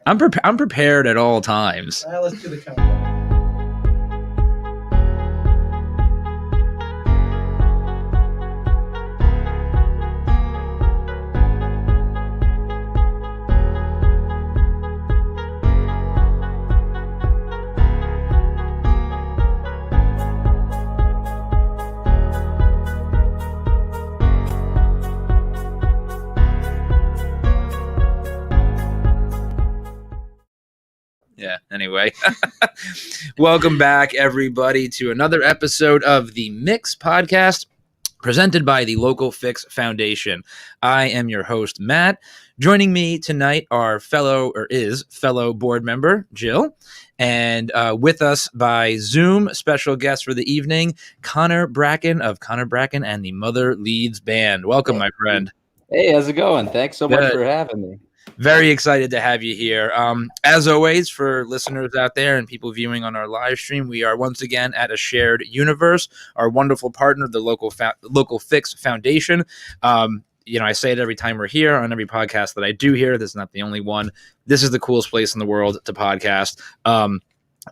I'm prepared at all times. Let's do the countdown. Yeah, anyway. Welcome back, everybody, to another episode of the Mix Podcast, presented by the Local Fix Foundation. I am your host, Matt. Joining me tonight are fellow board member, Jill, and with us by Zoom, special guest for the evening, Connor Bracken of Connor Bracken and the Mother Leeds Band. Welcome, my friend. Hey, how's it going? Thanks so much for having me. Very excited to have you here. As always, for listeners out there and people viewing on our live stream, we are once again at a shared universe. Our wonderful partner, the Local Fix Foundation. I say it every time we're here on every podcast that I do here. This is not the only one. This is the coolest place in the world to podcast.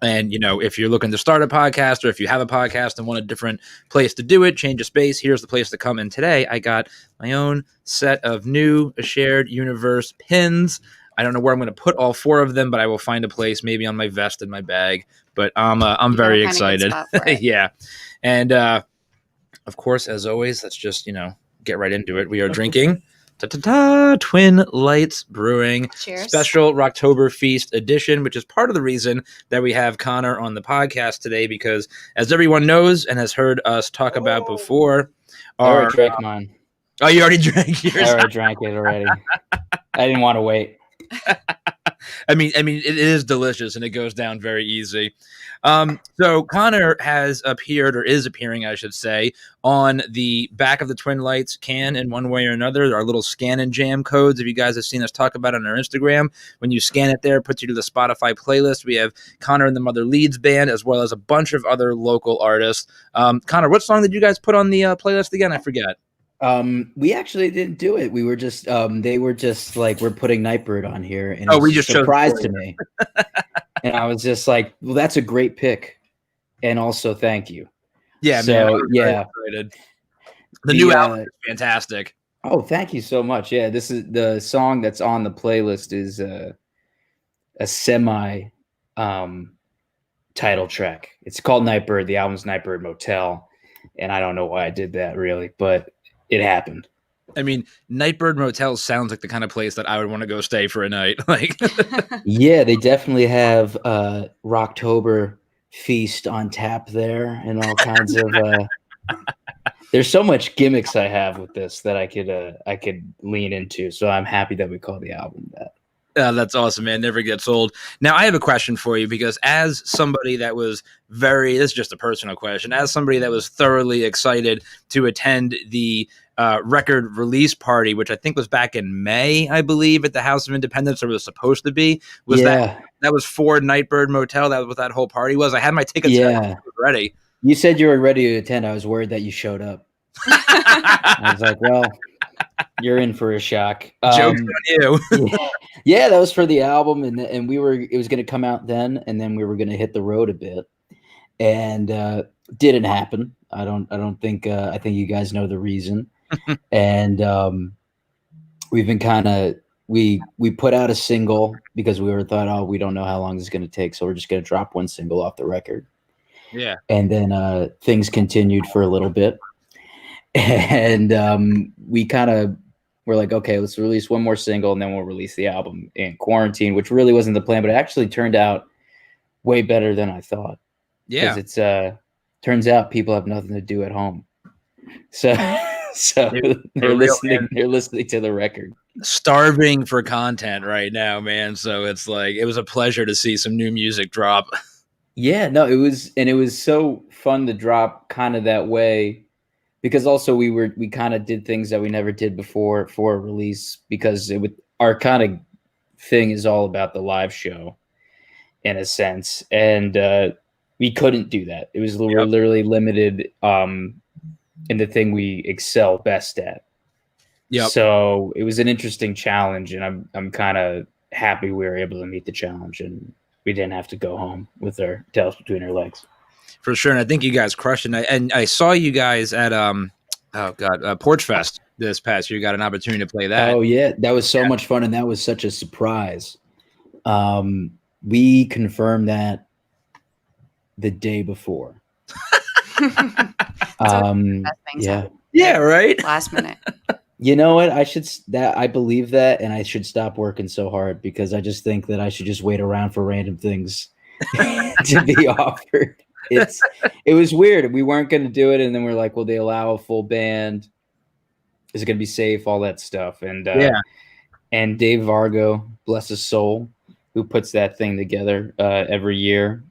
And, if you're looking to start a podcast or if you have a podcast and want a different place to do it, change of space, here's the place to come. And today I got my own set of new shared universe pins. I don't know where I'm going to put all four of them, but I will find a place, maybe on my vest in my bag. But I'm very excited. Yeah. And of course, as always, let's just, get right into it. We are drinking Twin Lights Brewing. Cheers. Special Rocktober Feast edition, which is part of the reason that we have Connor on the podcast today, because as everyone knows and has heard us talk about before, I already drank mine. Oh, you already drank yours? I already drank it already. I didn't want to wait. I mean, it is delicious and it goes down very easy. So Connor has appeared, or is appearing, I should say, on the back of the Twin Lights can in one way or another. Our little scan and jam codes, if you guys have seen us talk about it on our Instagram, when you scan it there, it puts you to the Spotify playlist. We have Connor and the Mother Leeds Band, as well as a bunch of other local artists. Connor, what song did you guys put on the playlist again? I forget. We actually didn't do it. We were just, they were just like, we're putting Nightbird on here. And we just surprised to me. And I was just like, well, that's a great pick. And also, thank you. Yeah. So, man, the new album is fantastic. Oh, thank you so much. Yeah. This is the song that's on the playlist is a semi title track. It's called Nightbird. The album's Nightbird Motel. And I don't know why I did that really, but it happened. I mean, Nightbird Motel sounds like the kind of place that I would want to go stay for a night. Like, yeah, they definitely have Rocktober Feast on tap there, and all kinds of. There's so much gimmicks I have with this that I could lean into. So I'm happy that we call the album that. That's awesome, man. Never gets old. Now, I have a question for you, because as somebody that was this is just a personal question, as somebody that was thoroughly excited to attend the record release party, which I think was back in May, I believe, at the House of Independence, or was supposed to be, that was for Nightbird Motel? That was what that whole party was? I had my tickets ready. You said you were ready to attend. I was worried that you showed up. I was like, well, you're in for a shock. Joke's on you. Yeah, that was for the album, and it was going to come out then, and then we were going to hit the road a bit, and didn't happen. I think you guys know the reason. And we've been kind of we put out a single because we thought, we don't know how long this is going to take, so we're just going to drop one single off the record. Yeah, and then things continued for a little bit, and we kind of. We're like, okay, let's release one more single and then we'll release the album in quarantine, which really wasn't the plan, but it actually turned out way better than I thought. Yeah. Because it's turns out people have nothing to do at home. So they're listening to the record. Starving for content right now, man. So it's like, it was a pleasure to see some new music drop. Yeah, no, it was so fun to drop kind of that way. Because also we kind of did things that we never did before for a release, because our kind of thing is all about the live show in a sense. And we couldn't do that. It was literally limited in the thing we excel best at. Yeah. So it was an interesting challenge, and I'm kind of happy we were able to meet the challenge and we didn't have to go home with our tails between our legs. For sure. And I think you guys crushed it. And I saw you guys at Porch Fest this past year. You got an opportunity to play that. Oh yeah, that was so much fun, and that was such a surprise. We confirmed that the day before. Yeah. Yeah, right. Last minute. You know what? I believe that, and I should stop working so hard because I just think that I should just wait around for random things to be offered. It was weird. We weren't going to do it, and then we're like, "Well, they allow a full band. Is it going to be safe? All that stuff." And and Dave Vargo, bless his soul, who puts that thing together every year,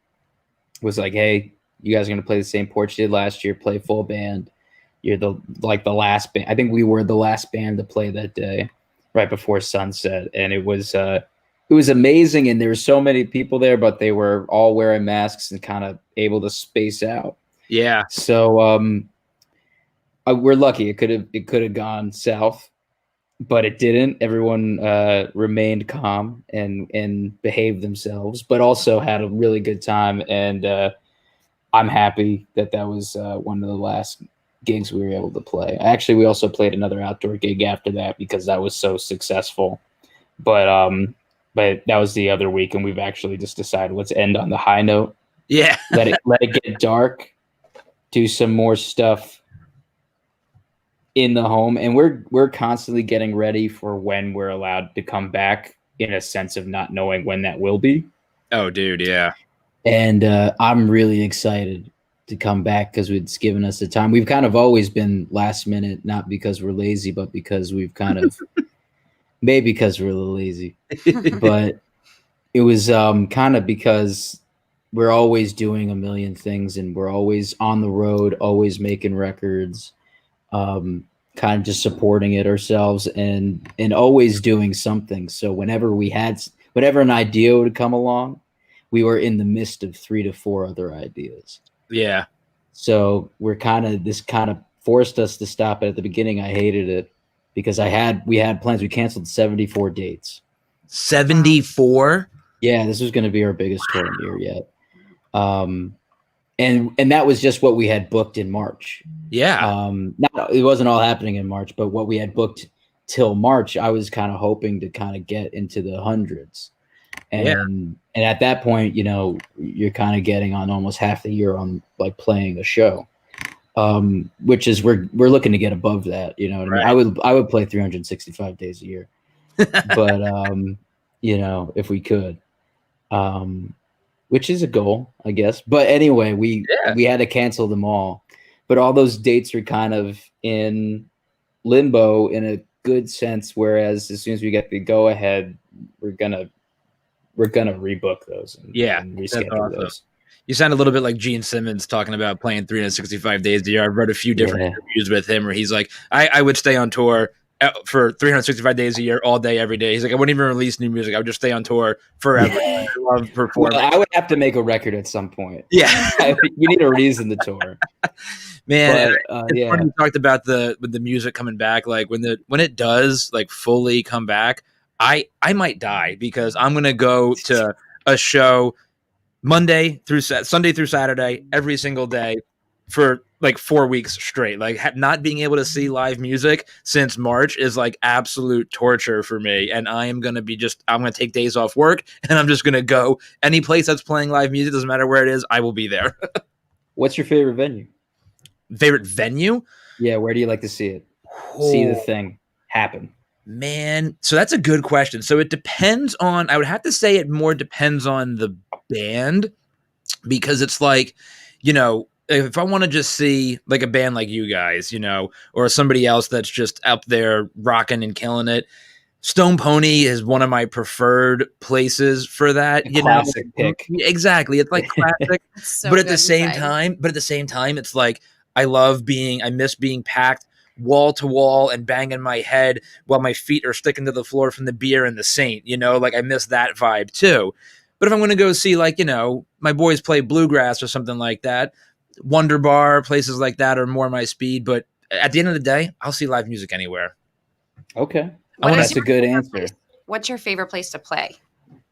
was like, "Hey, you guys are going to play the same Porch did last year. Play full band. You're the last band." I think we were the last band to play that day, right before sunset, and it was amazing. And there were so many people there, but they were all wearing masks and kind of able to space out. Yeah. So we're lucky. It could have gone south, but it didn't. Everyone remained calm and behaved themselves, but also had a really good time. And I'm happy that was one of the last gigs we were able to play. Actually, we also played another outdoor gig after that because that was so successful. But that was the other week, and we've actually just decided let's end on the high note. Yeah. let it get dark. Do some more stuff in the home, and we're constantly getting ready for when we're allowed to come back, in a sense of not knowing when that will be. Oh, dude, yeah. And I'm really excited to come back because it's given us the time. We've kind of always been last minute, not because we're lazy, but because we've kind of maybe because we're a little lazy. But it was kind of because we're always doing a million things, and we're always on the road, always making records, kind of just supporting it ourselves, and always doing something. So whenever an idea would come along, we were in the midst of 3 to 4 other ideas. Yeah. So this kind of forced us to stop it at the beginning. I hated it because we had plans. We canceled 74 dates. 74? Yeah, this was going to be our biggest tour in the year yet. And that was just what we had booked in March. Yeah. It wasn't all happening in March, but what we had booked till March, I was kind of hoping to kind of get into the hundreds. And at that point, you're kind of getting on almost half the year on like playing a show, which is we're looking to get above that. You know what I mean? I would play 365 days a year, but if we could, which is a goal, I guess. But anyway, we had to cancel them all, but all those dates are kind of in limbo in a good sense. Whereas as soon as we get the go ahead, we're gonna rebook those and reschedule those. You sound a little bit like Gene Simmons talking about playing 365 days a year. I've read a few different interviews with him where he's like, I would stay on tour for 365 days a year, all day, every day. He's like, I wouldn't even release new music. I would just stay on tour forever. I love performing. Well, I would have to make a record at some point. Yeah. You need a reason to tour. Man, it's funny you talked about with the music coming back. Like when it does like fully come back, I might die because I'm going to go to a show Sunday through Saturday, every single day for like 4 weeks straight. Like not being able to see live music since March is like absolute torture for me. And I am going to I'm going to take days off work and I'm just going to go any place that's playing live music. Doesn't matter where it is. I will be there. What's your favorite venue? Favorite venue? Yeah. Where do you like to see it? See the thing happen. Man, so that's a good question. So it depends on, I would have to say it more depends on the band, because it's like, if I want to just see like a band like you guys, or somebody else that's just up there rocking and killing it, Stone Pony is one of my preferred places for that. Classic pick. Exactly. It's like classic, but at the same time, it's like, I miss being packed wall to wall and banging my head while my feet are sticking to the floor from the beer and the Saint, like I miss that vibe too. But if I'm going to go see like, my boys play bluegrass or something like that, Wonder Bar, places like that are more my speed. But at the end of the day, I'll see live music anywhere. Okay. That's a good answer. what's your favorite place to play?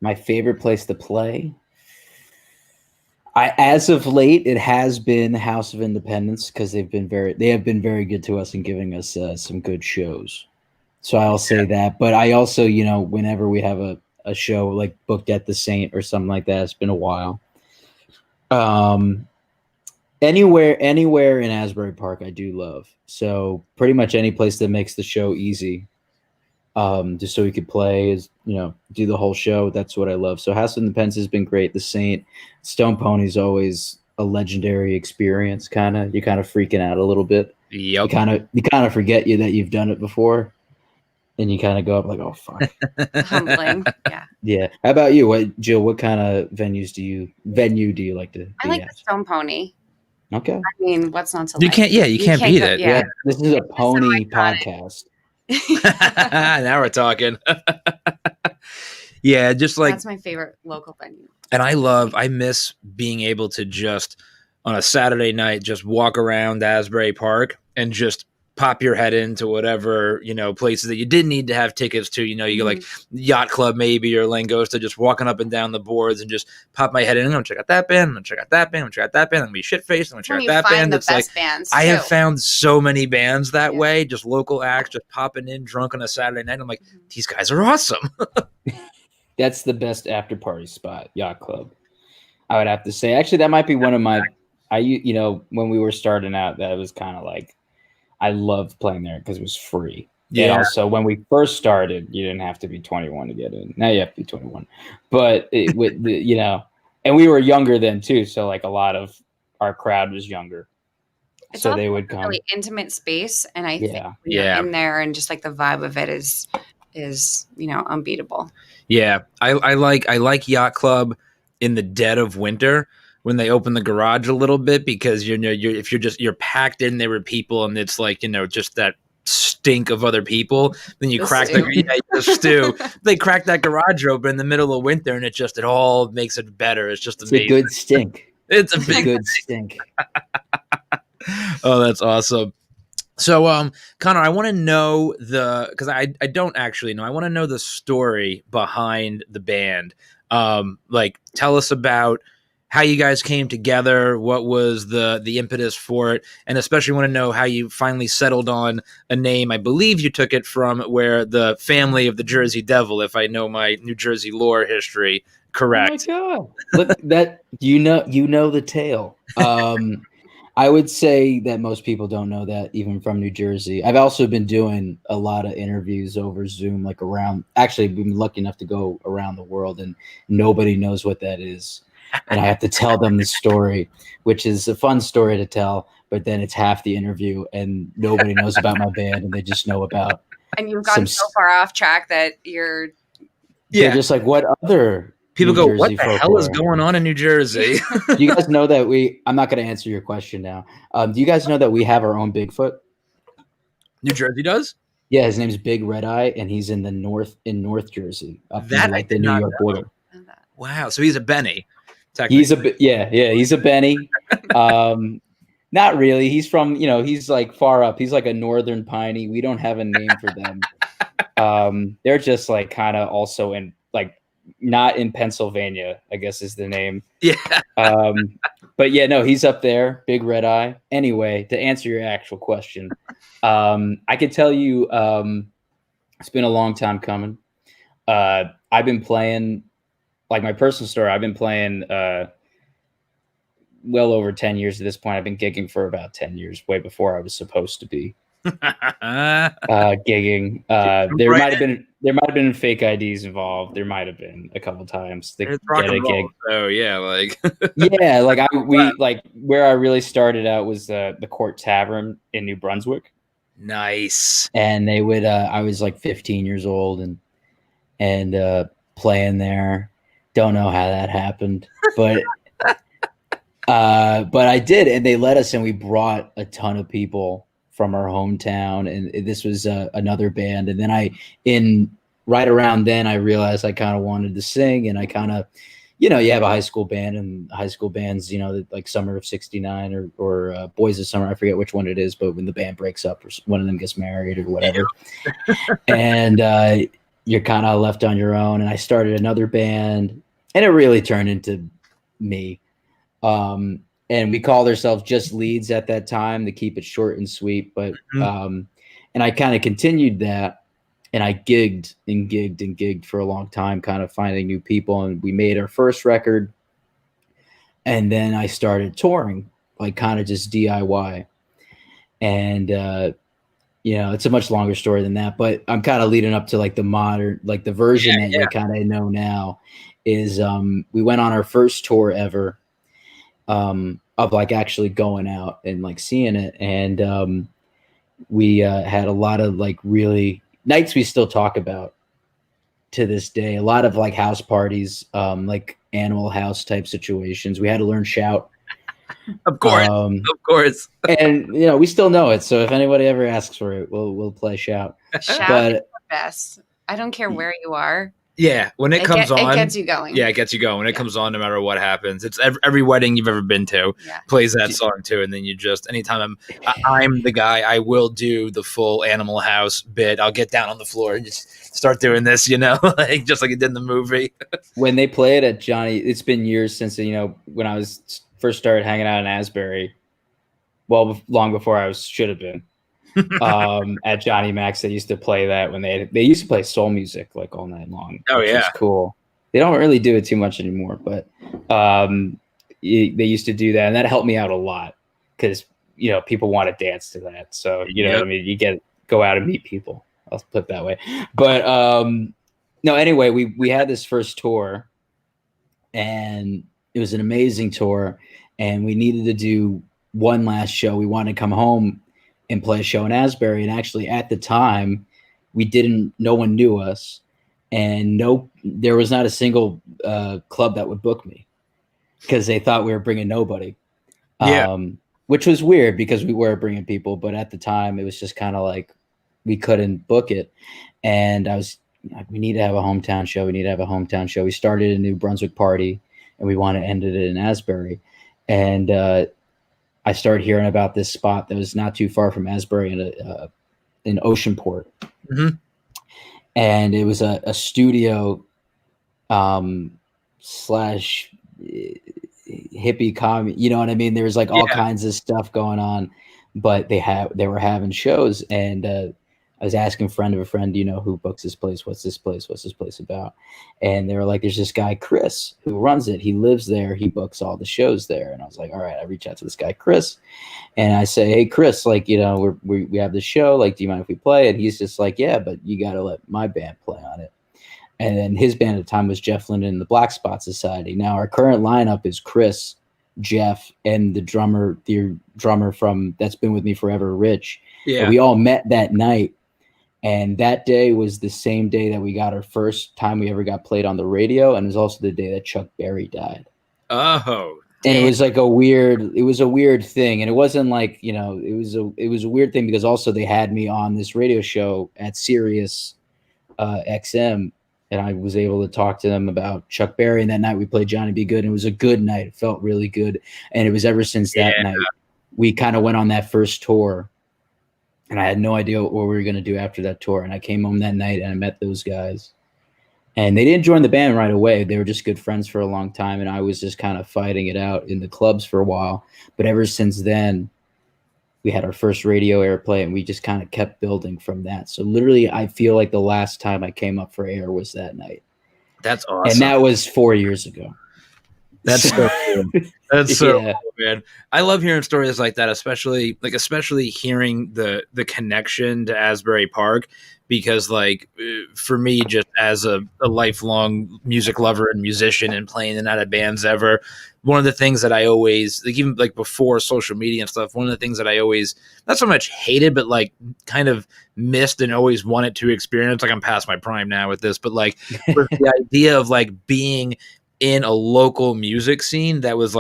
My favorite place to play? As of late, it has been House of Independence because they have been very good to us in giving us some good shows. So I'll say that. But I also, whenever we have a show like booked at the Saint or something like that, it's been a while. Anywhere in Asbury Park, I do love. So pretty much any place that makes the show easy, just so we could play, do the whole show. That's what I love. So House of Independence has been great. The Saint, Stone Pony's always a legendary experience. You're kind of freaking out a little bit. Yep. You kind of forget that you've done it before, and you kind of go up like, oh fuck. Humbling. Yeah. Yeah. How about you? Jill? What kind of venue do you like to? I like the Stone Pony. Okay. I mean, what's not to You like? can't. Yeah, you can't beat it. Yeah. This is a pony podcast. Now we're talking. Yeah, just like that's my favorite local venue. And I miss being able to just on a Saturday night just walk around Asbury Park and just pop your head into whatever, places that you didn't need to have tickets to. You go like Yacht Club maybe or Langosta, just walking up and down the boards and just pop my head in. I'm going to check out that band. I'm going to check out that band. I'm going to check out that band. I'm going to be shit-faced. I'm going to check out that band. It's like bands I have found so many bands that way, just local acts, just popping in drunk on a Saturday night. I'm like, these guys are awesome. That's the best after party spot, Yacht Club. I would have to say. Actually, that might be one of my. When we were starting out, that was kind of like I loved playing there because it was free. Yeah. And also, when we first started, you didn't have to be 21 to get in. Now you have to be 21. But and we were younger then too, so like a lot of our crowd was younger. It's so they would come. Really intimate space, and I think in there and just like the vibe of it is unbeatable. Yeah, I like Yacht Club in the dead of winter when they open the garage a little bit because you're packed in there with people and it's like just that stink of other people. Then you crack the stew. They crack that garage open in the middle of winter and it all makes it better. It's just amazing. It's a good stink. It's a good stink. Oh, that's awesome. So, Connor, I want to know because I don't actually know. I want to know the story behind the band. Tell us about how you guys came together. What was the impetus for it? And especially want to know how you finally settled on a name. I believe you took it from where the family of the Jersey Devil, if I know my New Jersey lore history correct. Oh my God. Look, that you know the tale. I would say that most people don't know that, even from New Jersey. I've also been doing a lot of interviews over Zoom, actually been lucky enough to go around the world, and nobody knows what that is. And I have to tell them the story, which is a fun story to tell, but then it's half the interview and nobody knows about my band and they just know about. And you've gotten so far off track that you're. Yeah. Just like what other. People go, what the hell is going on in New Jersey? Do you guys know that I'm not going to answer your question now. Do you guys know that we have our own Bigfoot? New Jersey does? Yeah, his name's Big Red Eye, and he's in North Jersey, up in the New York border. Wow, so he's a Benny. He's a Benny. Not really. He's from, he's like far up. He's like a northern piney. We don't have a name for them. They're just like kind of also in like. Not in Pennsylvania, I guess is the name. Yeah. But yeah, no, he's up there, Big Red Eye. Anyway, to answer your actual question, I could tell you it's been a long time coming. I've been playing, like my personal story, I've been playing well over 10 years at this point. I've been gigging for about 10 years, way before I was supposed to be. Gigging. There might have been fake IDs involved. There might have been a couple times to get a gig. Oh yeah, like yeah, like where I really started out was the Court Tavern in New Brunswick. Nice. And they would. I was like 15 years old and playing there. Don't know how that happened, but. But I did, and they let us, and we brought a ton of people from our hometown, and this was another band. And then right around then I realized I kind of wanted to sing, and I kind of, you have a high school band, and high school bands, like Summer of '69 or Boys of Summer, I forget which one it is, but when the band breaks up or one of them gets married or whatever. And you're kind of left on your own. And I started another band, and it really turned into me. And we called ourselves just Leeds at that time to keep it short and sweet. But and I kind of continued that, and I gigged for a long time, kind of finding new people. And we made our first record, and then I started touring, like kind of just DIY. And it's a much longer story than that, but I'm kind of leading up to like the modern, like the version that you kind of know now is we went on our first tour ever of like actually going out and like seeing it. And we had a lot of like really nights we still talk about to this day, a lot of like house parties, like Animal House type situations. We had to learn Shout. Of course. And we still know it. So if anybody ever asks for it, we'll play Shout. Shout is the best. I don't care where you are. Yeah, when it comes on, it gets you going. Yeah, it gets you going. When it comes on, no matter what happens, it's every wedding you've ever been to plays that song too. And then you just anytime I'm the guy, I will do the full Animal House bit. I'll get down on the floor and just start doing this, like just like it did in the movie. When they play it at Johnny, it's been years since when I was first started hanging out in Asbury. Well, long before I should have been. At Johnny Mac's, they used to play that when they used to play soul music like all night long. Oh yeah, which was cool. They don't really do it too much anymore, but they used to do that, and that helped me out a lot because people want to dance to that. So what I mean, you go out and meet people. I'll put it that way. But no, anyway, we had this first tour, and it was an amazing tour, and we needed to do one last show. We wanted to come home and play a show in Asbury. And actually at the time no one knew us, and there was not a single club that would book me because they thought we were bringing nobody. Which was weird because we were bringing people, but at the time it was just kind of like we couldn't book it. And we need to have a hometown show. We started a New Brunswick party, and we want to end it in Asbury. And I started hearing about this spot that was not too far from Asbury in Oceanport. Mm-hmm. And it was a studio / hippie comedy. You know what I mean? There was like all kinds of stuff going on, but they were having shows, and I was asking a friend of a friend, who books this place? What's this place about? And they were like, there's this guy, Chris, who runs it. He lives there. He books all the shows there. And I was like, all right, I reach out to this guy, Chris. And I say, hey, Chris, like, we have this show. Like, do you mind if we play? And he's just like, yeah, but you got to let my band play on it. And then his band at the time was Jeff Linden and the Black Spot Society. Now our current lineup is Chris, Jeff, and the drummer from that's been with me forever, Rich. Yeah. And we all met that night. And that day was the same day that we got our first time we ever got played on the radio. And it was also the day that Chuck Berry died. Oh, and it was like a weird thing. And it wasn't like, it was a weird thing because also they had me on this radio show at Sirius XM. And I was able to talk to them about Chuck Berry. And that night we played Johnny Be Good. And it was a good night. It felt really good. And it was ever since that night, we kind of went on that first tour. And I had no idea what we were going to do after that tour. And I came home that night and I met those guys. And they didn't join the band right away. They were just good friends for a long time. And I was just kind of fighting it out in the clubs for a while. But ever since then, we had our first radio airplay, and we just kind of kept building from that. So literally, I feel like the last time I came up for air was that night. That's awesome. And that was 4 years ago. That's so cool. That's so cool, man. I love hearing stories like that, especially hearing the connection to Asbury Park, because for me, just as a lifelong music lover and musician and playing in and out of bands ever, one of the things that I always even before social media and stuff, one of the things that I always not so much hated, but kind of missed and always wanted to experience. I'm past my prime now with this, but was the idea of being in a local music scene that was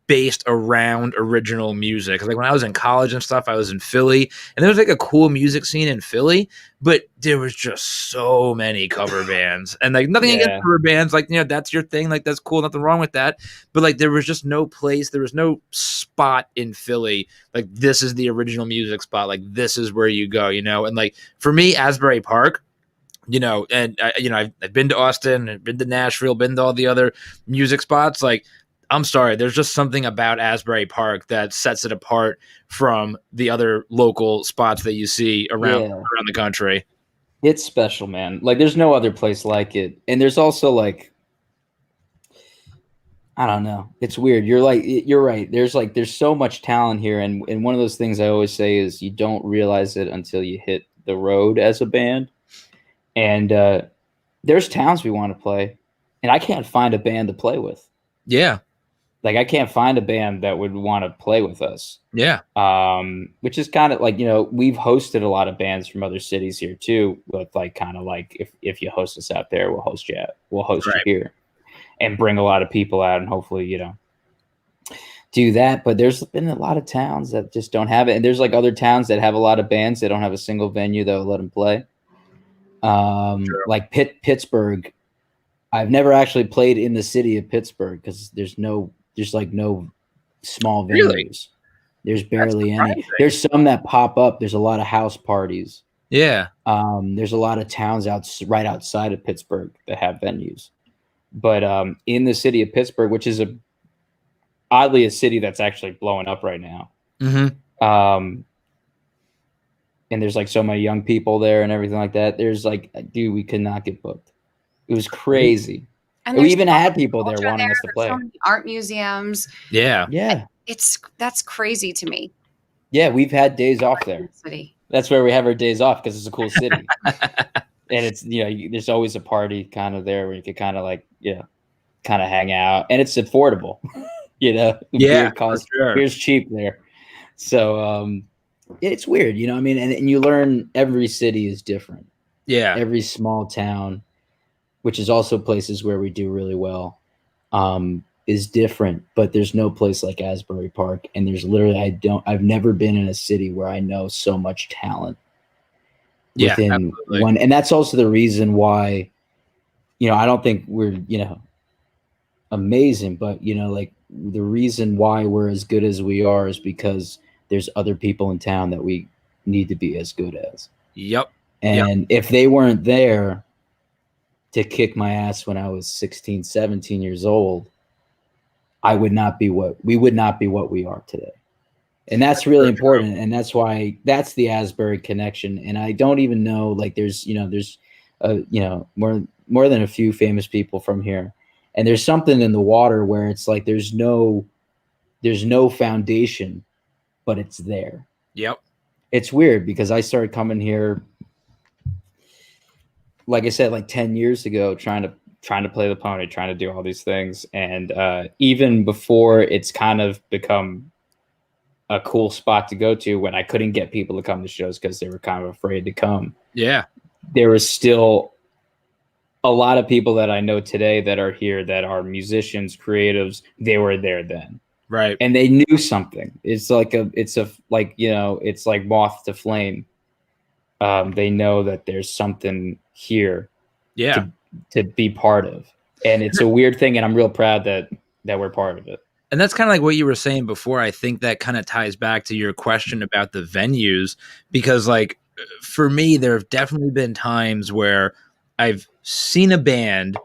based around original music. When I was in college and stuff, I was in Philly, and there was a cool music scene in Philly, but there was just so many cover bands, and nothing against cover bands. That's your thing. That's cool. Nothing wrong with that. But there was just no place. There was no spot in Philly. This is the original music spot. This is where you go, and for me, Asbury Park, and I've been to Austin, I've been to Nashville, been to all the other music spots. Like, I'm sorry, there's just something about Asbury Park that sets it apart from the other local spots that you see around the country. It's special, man. Like, there's no other place like it. And there's also, like, I don't know. It's weird. You're right. There's so much talent here. And one of those things I always say is you don't realize it until you hit the road as a band. And there's towns we want to play, and I can't find a band to play with. Yeah. Like, I can't find a band that would want to play with us. Yeah. Which is kind of like, we've hosted a lot of bands from other cities here too, with like, kind of like, if you host us out there, we'll host you right. you here, and bring a lot of people out, and hopefully, do that. But there's been a lot of towns that just don't have it. And there's like other towns that have a lot of bands that don't have a single venue that will let them play. Like Pittsburgh. I've never actually played in the city of Pittsburgh because there's no small venues. Really? There's barely any. There's some that pop up. There's a lot of house parties. Yeah. There's a lot of towns right outside of Pittsburgh that have venues. But in the city of Pittsburgh, which is oddly a city that's actually blowing up right now. Mm-hmm. And there's like so many young people there and everything like that. There's like, dude, we could not get booked. It was crazy. And we even had people there wanting us to play. So many art museums. Yeah. Yeah. That's crazy to me. Yeah, we've had days off there. That's where we have our days off because it's a cool city. And it's, there's always a party kind of there where you could kind of like, kind of hang out. And it's affordable, Yeah. Beer's cheap there. So it's weird, and you learn every city is different. Yeah. Every small town, which is also places where we do really well, is different, but there's no place like Asbury Park. And there's literally, I've never been in a city where I know so much talent within one. And that's also the reason why, I don't think we're, amazing, but like the reason why we're as good as we are is because there's other people in town that we need to be as good as. Yep. And if they weren't there to kick my ass when I was 16, 17 years old, we would not be what we are today. And that's really important. And that's why that's the Asbury connection. And I don't even know, like there's more than a few famous people from here. And there's something in the water where it's like, there's no foundation, but it's there. Yep. It's weird because I started coming here, like I said, like 10 years ago, trying to play the pony, trying to do all these things. And even before it's kind of become a cool spot to go to, when I couldn't get people to come to shows because they were kind of afraid to come. Yeah. There was still a lot of people that I know today that are here that are musicians, creatives. They were there then. Right. And they knew something. It's like it's like moth to flame. They know that there's something here to be part of. And it's a weird thing. And I'm real proud that we're part of it. And that's kind of like what you were saying before. I think that kind of ties back to your question about the venues, because like for me, there have definitely been times where I've seen a band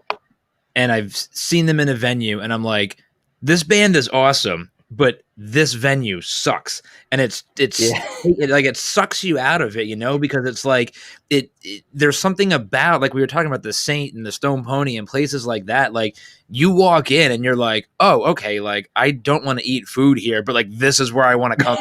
and I've seen them in a venue and I'm like, this band is awesome, but this venue sucks. And it sucks you out of it, because it's like there's something about, like we were talking about the Saint and the Stone Pony and places like that. Like you walk in and you're like, oh, okay. Like I don't want to eat food here, but like, this is where I want to come.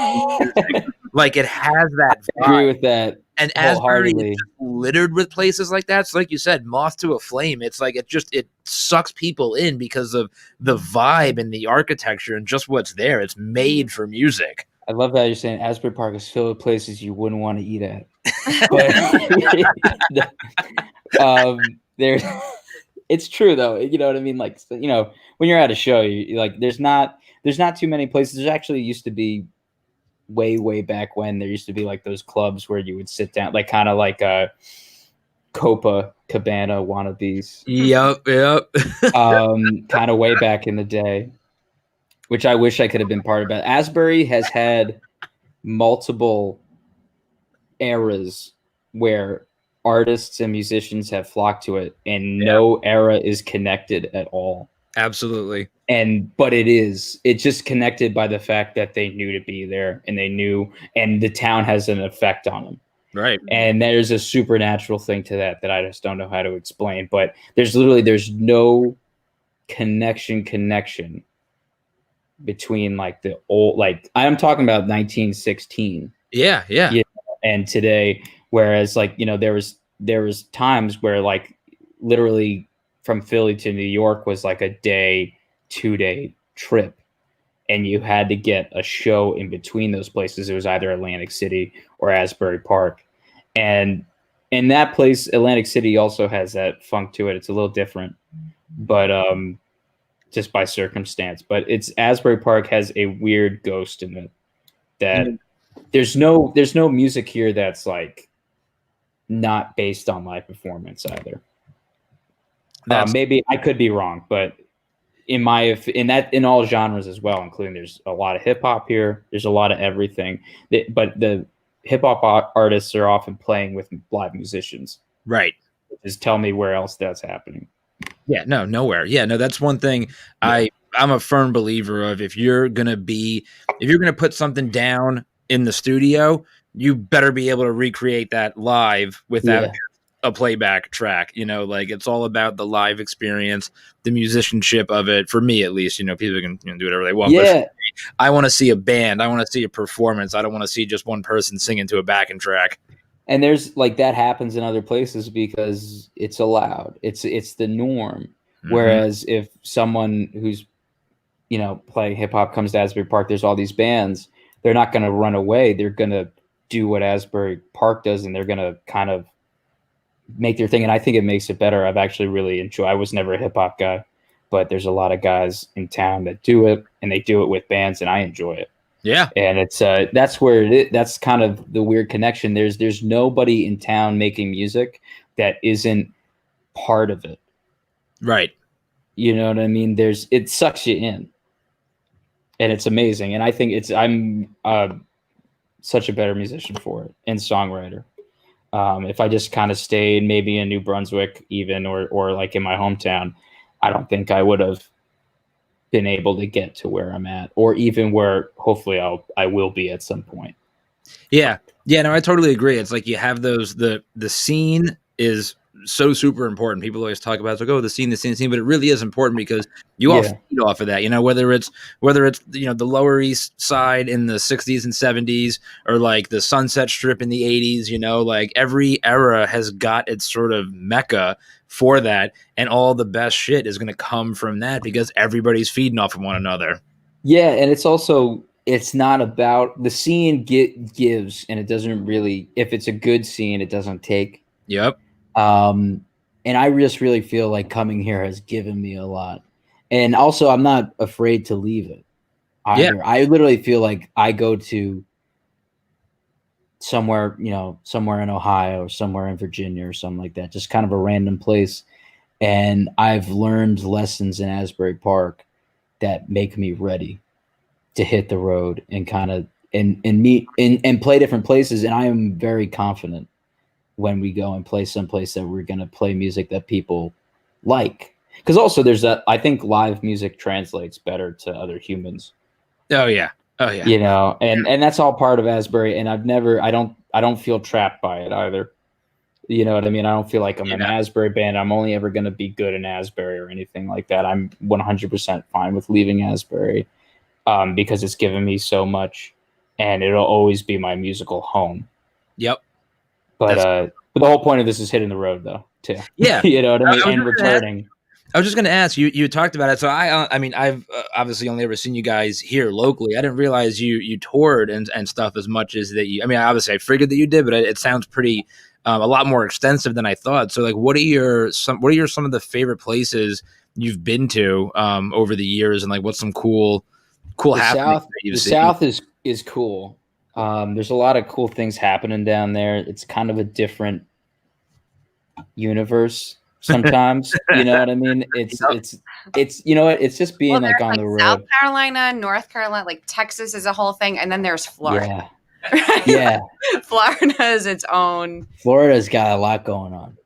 Like it has that vibe. I agree with that. And Asbury is littered with places like that. So like you said, moth to a flame. It's like it sucks people in because of the vibe and the architecture and just what's there. It's made for music. I love how you're saying Asbury Park is filled with places you wouldn't want to eat at. But it's true though. You know what I mean? Like, when you're at a show, you like there's not too many places. There's actually used to be way back when there used to be like those clubs where you would sit down, like kind of like a Copacabana wannabes. Yep. Kind of way back in the day, which I wish I could have been part of it. Asbury has had multiple eras where artists and musicians have flocked to it, and no era is connected at all. Absolutely. But it's just connected by the fact that they knew to be there, and they knew, and the town has an effect on them. Right. And there's a supernatural thing to that I just don't know how to explain, but there's no connection between like the old, like I'm talking about 1916. Yeah. You know, and today, whereas like, you know, there was times where like literally from Philly to New York was like a 2-day trip, and you had to get a show in between those places. It was either Atlantic City or Asbury Park. And in that place, Atlantic City also has that funk to it. It's a little different, but just by circumstance. But it's Asbury Park has a weird ghost in it that there's no music here that's like not based on live performance either. Maybe I could be wrong, but in all genres as well, including there's a lot of hip hop here. There's a lot of everything, but the hip hop artists are often playing with live musicians. Right. Just tell me where else that's happening. Yeah, no, nowhere. Yeah, no, that's one thing. Yeah. I'm a firm believer of if you're gonna put something down in the studio, you better be able to recreate that live without a playback track. You know, like it's all about the live experience, the musicianship of it. For me, at least, you know, people can do whatever they want. Yeah. But I want to see a band. I want to see a performance. I don't want to see just one person singing to a backing track. And there's like that happens in other places because it's allowed. It's the norm. Mm-hmm. Whereas if someone who's, you know, playing hip hop comes to Asbury Park, there's all these bands. They're not going to run away. They're going to do what Asbury Park does, and they're going to kind of make their thing. And I think it makes it better. I've actually really enjoyed. I was never a hip hop guy, but there's a lot of guys in town that do it, and they do it with bands, and I enjoy it. Yeah. And it's that's where it is. That's kind of the weird connection. There's nobody in town making music that isn't part of it. Right. You know what I mean? It sucks you in. And it's amazing. And I think I'm such a better musician for it and songwriter. If I just kind of stayed maybe in New Brunswick even or like in my hometown, I don't think I would have been able to get to where I'm at, or even where hopefully I will be at some point. Yeah. No, I totally agree. It's like you have those, the scene is so super important. People always talk about it's like, oh, the scene, but it really is important because you all feed off of that, you know, whether it's, you know, the Lower East Side in the 60s and 70s, or like the Sunset Strip in the 80s, you know, like every era has got its sort of mecca for that, and all the best shit is going to come from that because everybody's feeding off of one another. Yeah, and it's not about the scene gives, and it doesn't really, if it's a good scene, it doesn't take. Yep. And I just really feel like coming here has given me a lot. And also I'm not afraid to leave it either. Yeah. I literally feel like I go to somewhere in Ohio or somewhere in Virginia or something like that, just kind of a random place. And I've learned lessons in Asbury Park that make me ready to hit the road and kind of, and meet and play different places. And I am very confident when we go and play someplace that we're going to play music that people like. Because also there's I think live music translates better to other humans. Oh yeah. You know, and that's all part of Asbury. And I don't feel trapped by it either. You know what I mean? I don't feel like I'm an Asbury band. I'm only ever going to be good in Asbury or anything like that. I'm 100% fine with leaving Asbury because it's given me so much, and it'll always be my musical home. Yep. But the whole point of this is hitting the road, though, too. Yeah. You know what I mean? And returning. I was just going to ask you. You talked about it, so I mean, I've obviously only ever seen you guys here locally. I didn't realize you toured and stuff as much as that. I mean, obviously, I figured that you did, but it sounds pretty a lot more extensive than I thought. So, like, what are some of the favorite places you've been to over the years, and like what's some cool happenings that you've seen? The South is cool. There's a lot of cool things happening down there. It's kind of a different universe sometimes. You know what I mean? It's you know what? It's just being like on the road. South Carolina, North Carolina, like Texas is a whole thing, and then there's Florida. Right? Yeah. Florida is its own. Florida's got a lot going on.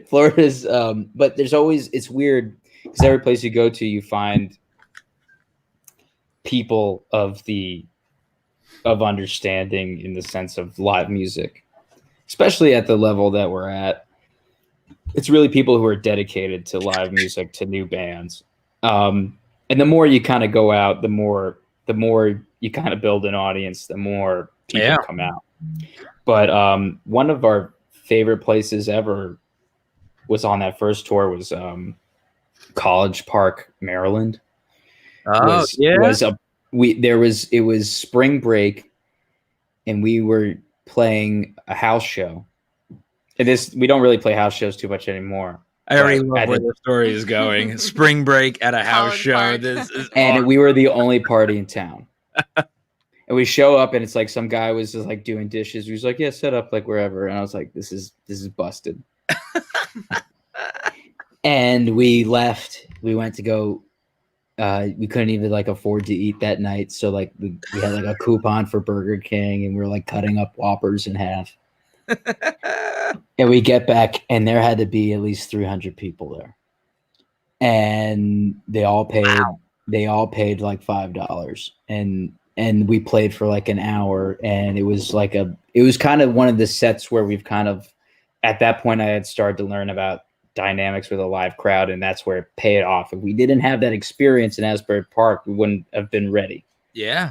Florida's, but there's always, it's weird because every place you go to, you find people of understanding in the sense of live music, especially at the level that we're at. It's really people who are dedicated to live music, to new bands. And the more you kind of go out, the more you kind of build an audience, the more people come out. But one of our favorite places ever was on that first tour was College Park, Maryland. Oh, it was spring break, and we were playing a house show. And we don't really play house shows too much anymore. I already love where the story is going. Spring break at a house show. This is and we were the only party in town. And we show up, and it's like some guy was just like doing dishes. He was like, "Yeah, set up like wherever." And I was like, "This is busted." And we left. We went to go. We couldn't even like afford to eat that night, so like we had like a coupon for Burger King, and we were like cutting up Whoppers in half. And we get back, and there had to be at least 300 people there, and they all paid. Wow. They all paid like $5, and we played for like an hour, and it was kind of one of the sets where we've kind of, at that point, I had started to learn about dynamics with a live crowd, and that's where it paid off. If we didn't have that experience in Asbury Park, we wouldn't have been ready. Yeah.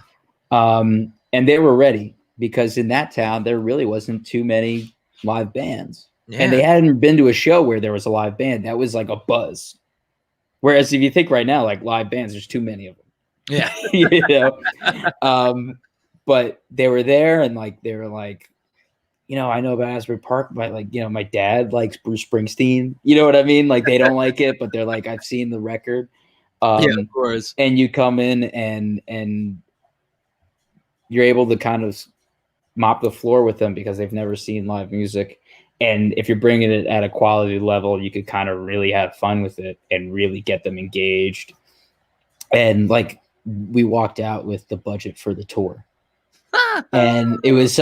And they were ready because in that town, there really wasn't too many live bands. Yeah. And they hadn't been to a show where there was a live band. That was like a buzz. Whereas if you think right now, like live bands, there's too many of them. Yeah. You know? But they were there, and like they were like, I know about Asbury Park, but like, my dad likes Bruce Springsteen. You know what I mean? Like they don't like it, but they're like, I've seen the record. Yeah, of course. And you come in and you're able to kind of mop the floor with them because they've never seen live music. And if you're bringing it at a quality level, you could kind of really have fun with it and really get them engaged. And like we walked out with the budget for the tour. And I was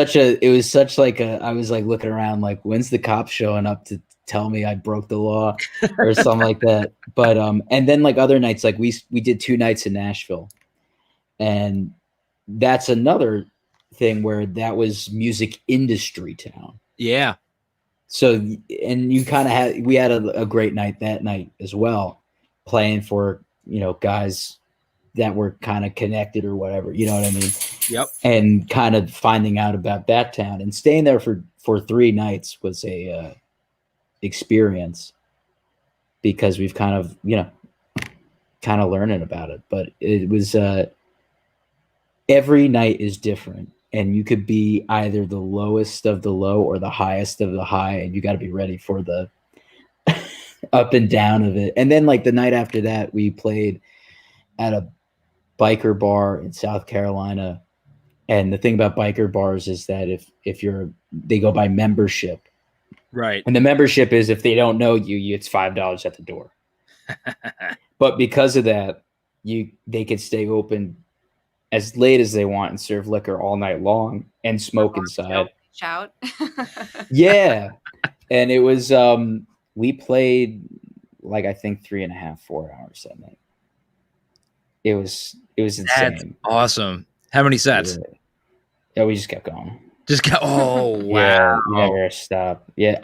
like looking around like, when's the cops showing up to tell me I broke the law or something like that. But and then like other nights, like we did 2 nights in Nashville, and that's another thing where that was music industry town. Yeah. So, and you kind of we had a great night that night as well, playing for, guys that were kind of connected or whatever, you know what I mean? Yep. And kind of finding out about that town and staying there for 3 nights was a experience, because we've kind of learning about it. But it was every night is different, and you could be either the lowest of the low or the highest of the high, and you got to be ready for the up and down of it. And then like the night after that, we played at a biker bar in South Carolina. And the thing about biker bars is that if they go by membership. Right. And the membership is, if they don't know you, it's $5 at the door. But because of that, they could stay open as late as they want and serve liquor all night long and smoke inside. Shout. Yeah. And it was we played like I think 3.5, 4 hours that night. It was insane. That's awesome. How many sets? Yeah, we just kept going. Oh, wow. Yeah, you never stop. Yeah,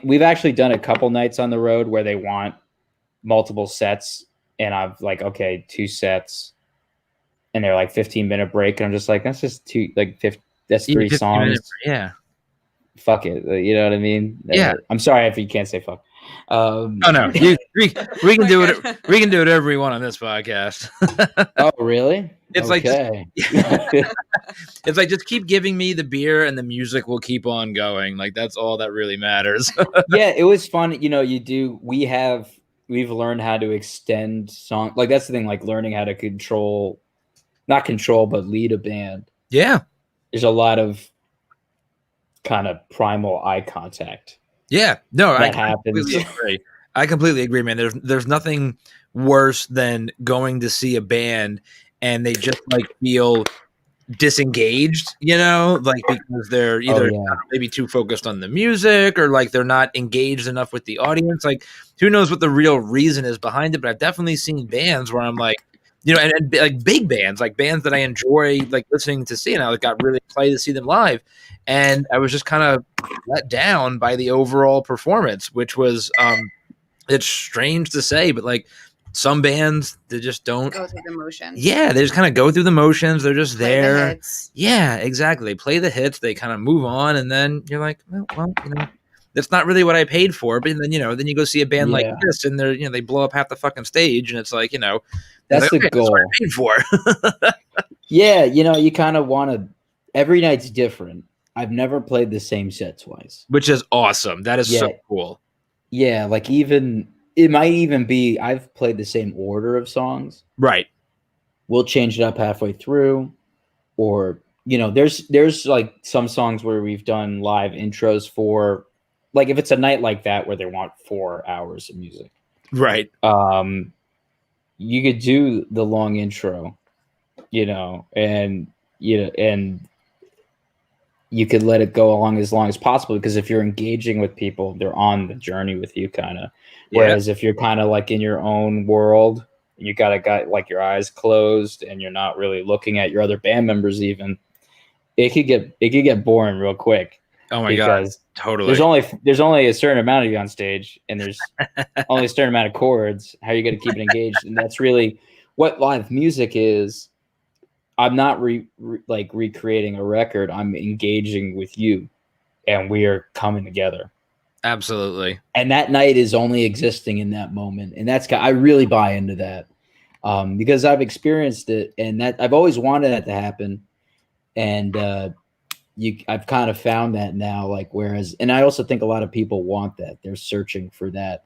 we've actually done a couple nights on the road where they want multiple sets, and I've like, okay, 2 sets, and they're like 15-minute break, and I'm just like, that's just 2, like 50, that's 3 songs. Yeah. Fuck it. You know what I mean? Yeah. I'm sorry if you can't say fuck. Oh no, we can do it. We can do whatever we want on this podcast. Oh really? It's okay. It's like, just keep giving me the beer and the music will keep on going. Like that's all that really matters. Yeah, it was fun. We've learned how to extend song. Like that's the thing. Like learning how to not control, but lead a band. Yeah, there's a lot of kind of primal eye contact. Yeah, no, I completely agree. I completely agree, man. There's nothing worse than going to see a band and they just like feel disengaged, like because they're either maybe too focused on the music or like they're not engaged enough with the audience. Like who knows what the real reason is behind it, but I've definitely seen bands where I'm like, and like big bands, like bands that I enjoy like listening to see, and I got really excited to see them live, and I was just kind of let down by the overall performance, which was it's strange to say, but like some bands, they just don't go through the motions. Yeah, they just kind of go through the motions. They're just play there. The hits. Yeah, exactly. They play the hits. They kind of move on, and then you're like, well, that's not really what I paid for. But then then you go see a band like this, and they're they blow up half the fucking stage, and it's like that's the goal. That's what I paid for. Yeah, you kind of want to. Every night's different. I've never played the same set twice, which is awesome. That is so cool. Yeah, like it might even be I've played the same order of songs. Right. We'll change it up halfway through, or there's like some songs where we've done live intros for, like if it's a night like that where they want 4 hours of music. Right. You could do the long intro, and you could let it go along as long as possible, because if you're engaging with people, they're on the journey with you kind of. Whereas if you're kind of like in your own world, you got like your eyes closed and you're not really looking at your other band members even, it could get boring real quick. Oh my God. Totally. There's only a certain amount of you on stage, and there's only a certain amount of chords. How are you going to keep it engaged? And that's really what live music is. I'm not recreating a record. I'm engaging with you, and we are coming together. Absolutely. And that night is only existing in that moment. And I really buy into that, because I've experienced it, and that I've always wanted that to happen. And I've kind of found that now, and I also think a lot of people want that. They're searching for that.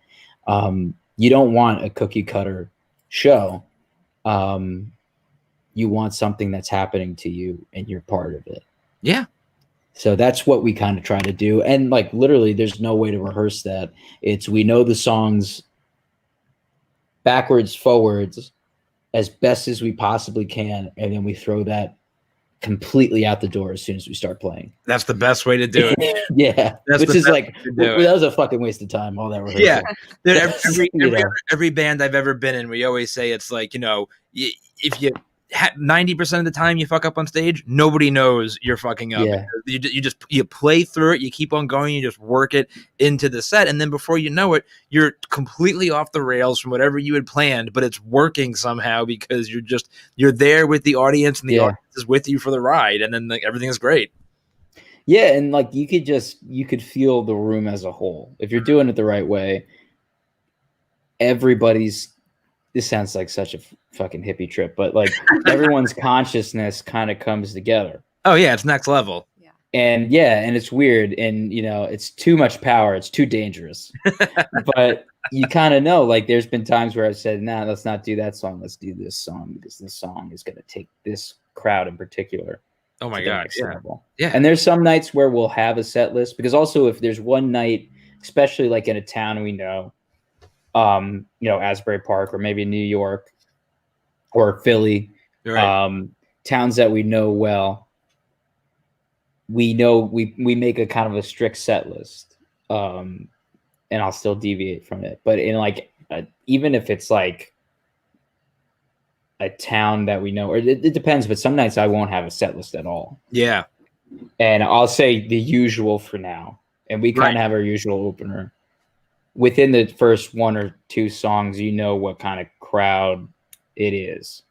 You don't want a cookie cutter show. You want something that's happening to you and you're part of it. Yeah. So that's what we kind of try to do. And like literally there's no way to rehearse that. We know the songs backwards, forwards as best as we possibly can. And then we throw that completely out the door as soon as we start playing. That's the best way to do it. Yeah. Which is like, that was a fucking waste of time, all that rehearsal. Yeah. Dude, every band I've ever been in, we always say it's like, if you 90% of the time you fuck up on stage, nobody knows you're fucking up. Yeah. You play through it, you keep on going, you just work it into the set, and then before you know it, you're completely off the rails from whatever you had planned, but it's working somehow because you're there with the audience, and the audience is with you for the ride, and then like everything is great. Yeah, and like you could feel the room as a whole if you're doing it the right way. This sounds like such a fucking hippie trip, but like everyone's consciousness kind of comes together. Oh yeah, it's next level. Yeah. And it's weird, and it's too much power, it's too dangerous. But you kind of know, like there's been times where I've said, nah, let's not do that song, let's do this song, because this song is going to take this crowd in particular. Oh my God. Yeah. And there's some nights where we'll have a set list, because also if there's one night, especially like in a town we know, Asbury Park or maybe New York or Philly, right. Towns that we know well, we make a kind of a strict set list, and I'll still deviate from it. But in like even if it's like a town that we know, or it depends, but some nights I won't have a set list at all. Yeah. And I'll say the usual for now, and we kind of have our usual opener. Within the first one or two songs, what kind of crowd it is.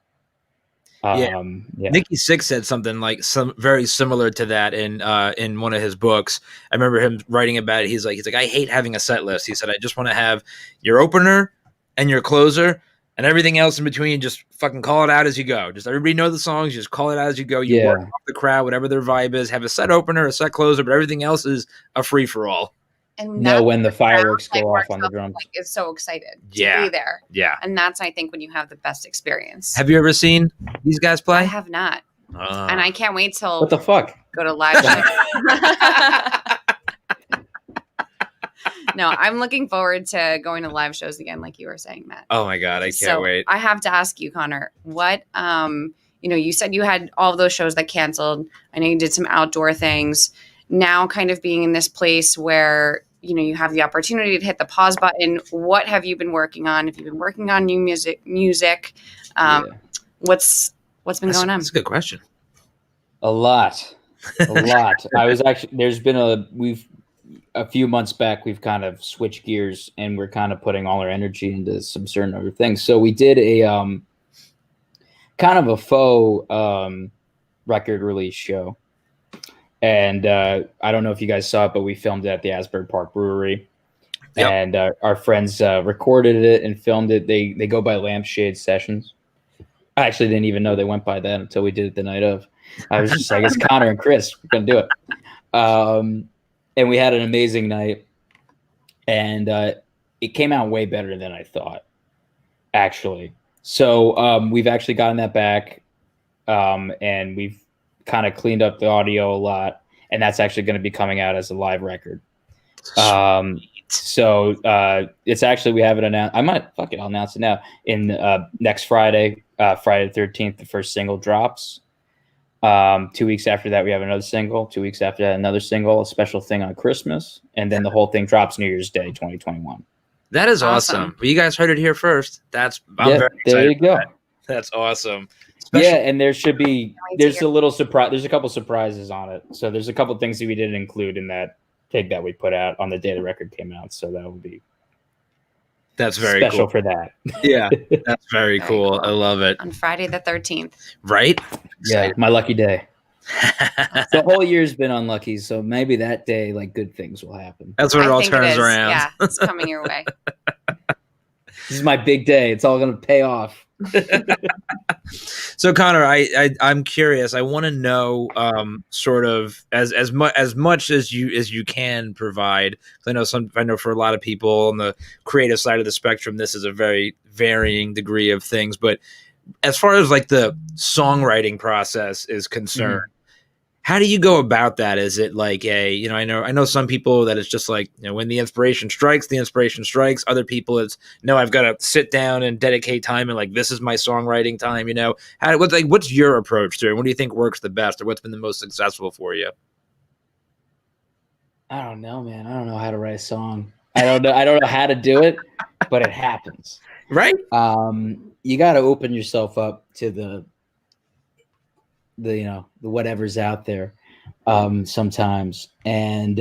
Nikki Sixx said something like very similar to that in one of his books. I remember him writing about it. He's like, I hate having a set list. He said, I just want to have your opener and your closer, and everything else in between, just fucking call it out as you go. Just everybody know the songs, just call it out as you go. You work off the crowd, whatever their vibe is. Have a set opener, a set closer, but everything else is a free for all. And when the fireworks go off on the drums, is so excited to be there. Yeah, and that's, I think, when you have the best experience. Have you ever seen these guys play? I have not, and I can't wait till what the fuck go to live show. No, I'm looking forward to going to live shows again, like you were saying, Matt. Oh my God, I can't wait. I have to ask you, Connor, what you said you had all of those shows that canceled. I know you did some outdoor things. Now kind of being in this place where, you have the opportunity to hit the pause button. What have you been working on? Have you been working on new music? What's been going on? That's a good question. A lot. I was actually, a few months back, we've kind of switched gears and we're kind of putting all our energy into some certain other things. So we did a kind of a faux record release show. And I don't know if you guys saw it, but we filmed it at the Asbury Park Brewery. Yep. And our friends recorded it and filmed it. They go by Lampshade Sessions. I actually didn't even know they went by that until we did it the night of. I was just like, it's Connor and Chris. We're going to do it. And we had an amazing night. And it came out way better than I thought, actually. So we've actually gotten that back. And we've kind of cleaned up the audio a lot. And that's actually going to be coming out as a live record. So it's actually, we have it announced. I'll announce it now. In next Friday, Friday the 13th, the first single drops. 2 weeks after that, we have another single. 2 weeks after that, another single, a special thing on Christmas. And then the whole thing drops New Year's Day, 2021. That is awesome. Well, you guys heard it here first. I'm very excited. There you go. That's awesome. And there's a little surprise. There's a couple surprises on it. So there's a couple things that we didn't include in that take that we put out on the day the record came out. So that would be very special cool for that. Yeah, that's very cool. I love it. On Friday the 13th. Right? Yeah, my lucky day. The whole year's been unlucky, so maybe that day, like, good things will happen. That's when it all turns around. Yeah, it's coming your way. This is my big day. It's all going to pay off. So Connor, I'm curious. I want to know, sort of as much as you can provide. I know for a lot of people on the creative side of the spectrum, this is a very varying degree of things. But as far as like the songwriting process is concerned, how do you go about that? Is it like I know some people that it's just like, when the inspiration strikes. Other people it's, no, I've got to sit down and dedicate time and like, this is my songwriting time, what's your approach to it? What do you think works the best, or what's been the most successful for you? I don't know, man. I don't know how to write a song. I don't know how to do it, but it happens. Right. You got to open yourself up to the whatever's out there sometimes. And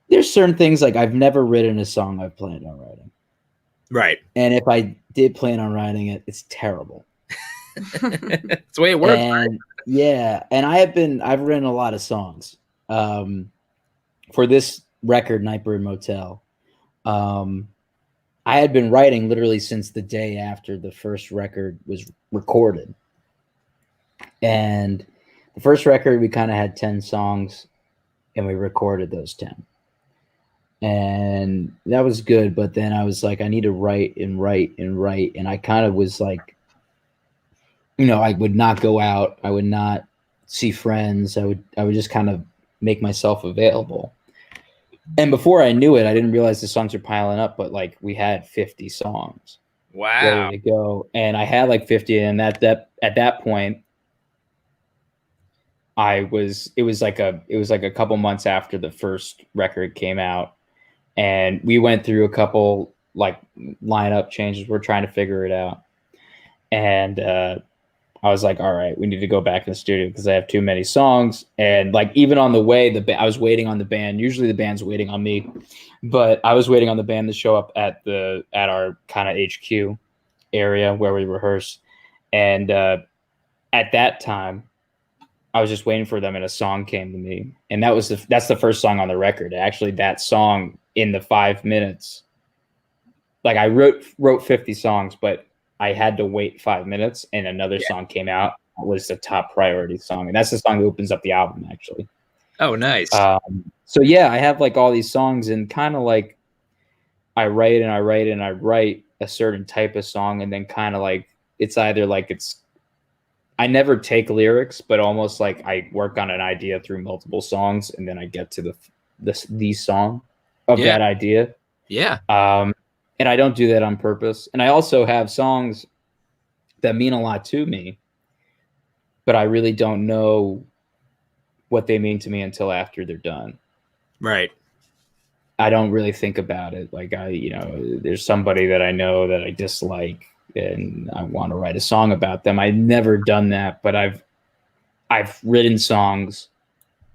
there's certain things, like I've never written a song I've planned on writing. Right. And if I did plan on writing it, it's terrible. It's the way it works. And yeah. And I've written a lot of songs for this record, Nightbird Motel. I had been writing literally since the day after the first record was recorded. And the first record, we kind of had 10 songs and we recorded those 10. And that was good. But then I was like, I need to write. And I kind of was like, I would not go out. I would not see friends. I would just kind of make myself available. And before I knew it, I didn't realize the songs were piling up, but like we had 50 songs. Wow. Ready to go. And I had like 50. And at that point, it was like a couple months after the first record came out, and we went through a couple like lineup changes. We're trying to figure it out. And I was like, all right, we need to go back in the studio because I have too many songs. And like, even on the way, I was waiting on the band. Usually the band's waiting on me, but I was waiting on the band to show up at our kind of HQ area where we rehearse. And at that time, I was just waiting for them, and a song came to me, and that's the first song on the record. Actually, that song in the 5 minutes, like I wrote 50 songs, but I had to wait 5 minutes, and another song came out. It was the top priority song, and that's the song that opens up the album, actually. Oh, nice. So yeah, I have like all these songs, and kind of like I write a certain type of song, and then kind of like it's either like I never take lyrics, but almost like I work on an idea through multiple songs, and then I get to the song of that idea. Yeah. And I don't do that on purpose. And I also have songs that mean a lot to me, but I really don't know what they mean to me until after they're done. Right. I don't really think about it. Like there's somebody that I know that I dislike and I want to write a song about them. I've never done that, but I've written songs